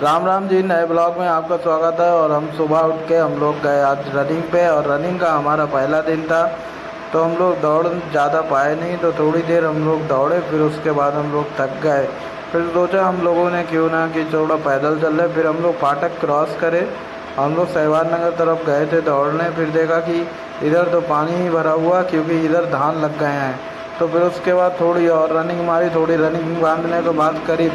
राम राम जी, नए ब्लॉग में आपका स्वागत है। और हम सुबह उठ के हम लोग गए आज रनिंग पे, और रनिंग का हमारा पहला दिन था। तो हम लोग दौड़ ज़्यादा पाए नहीं, तो थोड़ी देर हम लोग दौड़े, फिर उसके बाद हम लोग थक गए। फिर सोचा हम लोगों ने क्यों ना कि थोड़ा पैदल चल रहे। फिर हम लोग फाटक क्रॉस करे, हम लोग सहवान नगर तरफ गए थे दौड़ने। फिर देखा कि इधर तो पानी ही भरा हुआ, क्योंकि इधर धान लग गए हैं। तो फिर उसके बाद थोड़ी और रनिंग मारी, थोड़ी रनिंग बांधने के बाद करी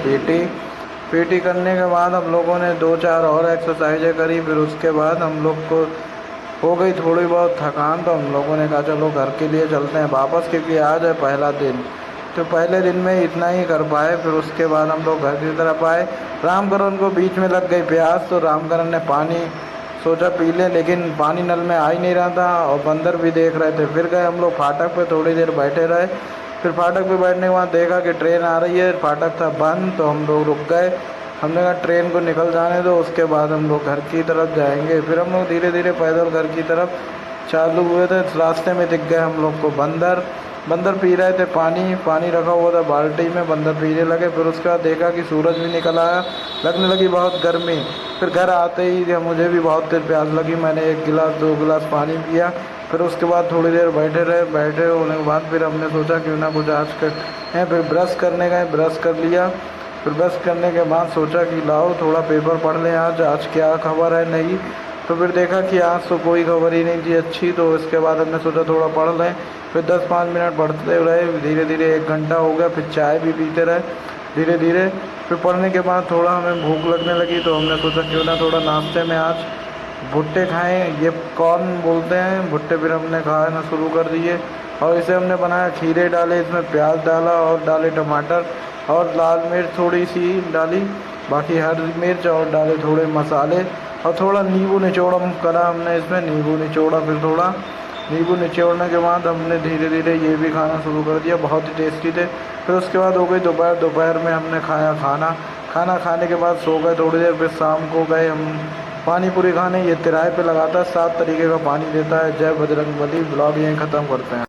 पीटी करने के बाद हम लोगों ने 2-4 और एक्सरसाइजें करी। फिर उसके बाद हम लोग को हो गई थोड़ी बहुत थकान, तो हम लोगों ने कहा चलो घर के लिए चलते हैं वापस, क्योंकि आज है पहला दिन। तो पहले दिन में इतना ही कर पाए। फिर उसके बाद हम लोग घर की तरफ आए। रामकरण को बीच में लग गई प्यास, तो रामकरण ने पानी सोचा पी ले, लेकिन पानी नल में आ ही नहीं रहा था और बंदर भी देख रहे थे। फिर गए हम लोग फाटक पे, थोड़ी देर बैठे रहे। फिर फाटक पे बैठने के बाद देखा कि ट्रेन आ रही है, फाटक था बंद, तो हम लोग रुक गए। हमने कहा ट्रेन को निकल जाने दो, उसके बाद हम लोग घर की तरफ जाएंगे। फिर हम लोग धीरे धीरे पैदल घर की तरफ चालू हुए थे। रास्ते में दिख गए हम लोग को बंदर पी रहे थे पानी रखा हुआ था बाल्टी में, बंदर पीने लगे। फिर उसके बाद देखा कि सूरज भी निकल आया, लगने लगी बहुत गर्मी। फिर घर आते ही मुझे भी बहुत देर प्यास लगी, मैंने 1 गिलास 2 गिलास पानी पिया। फिर उसके बाद थोड़ी देर बैठे होने के बाद फिर हमने सोचा क्यों ना कुछ आज कर। फिर ब्रश करने गए, ब्रश कर लिया। फिर ब्रश करने के बाद सोचा कि लाओ थोड़ा पेपर पढ़ लें, आज क्या खबर है नई। तो फिर देखा कि आज तो कोई खबर ही नहीं थी अच्छी। तो इसके बाद हमने सोचा थोड़ा पढ़ लें। फिर 10-5 मिनट पढ़ते रहे, धीरे धीरे 1 घंटा हो गया। फिर चाय भी पीते रहे धीरे धीरे। फिर पढ़ने के बाद थोड़ा हमें भूख लगने लगी, तो हमने सोचा क्यों ना थोड़ा नाश्ते में आज भुट्टे खाएं, ये कॉर्न बोलते हैं भुट्टे। फिर हमने खाना शुरू कर दिए, और इसे हमने बनाया, खीरे डाले, इसमें प्याज डाला और डाले टमाटर और लाल मिर्च थोड़ी सी डाली, बाकी हरी मिर्च, और डाले थोड़े मसाले और थोड़ा नींबू निचोड़ा करा हमने इसमें, नींबू निचोड़ा। फिर थोड़ा नींबू निचोड़ने के बाद हमने धीरे धीरे ये भी खाना शुरू कर दिया, बहुत ही टेस्टी थे। फिर उसके बाद हो गई दोपहर में हमने खाया खाना खाने के बाद सो गए थोड़ी देर। फिर शाम को गए हम पानी पूरी खाने। ये तिराहे पे लगातार 7 तरीके का पानी देता है। जय बजरंगबली। ब्लॉग यहीं ख़त्म करते हैं।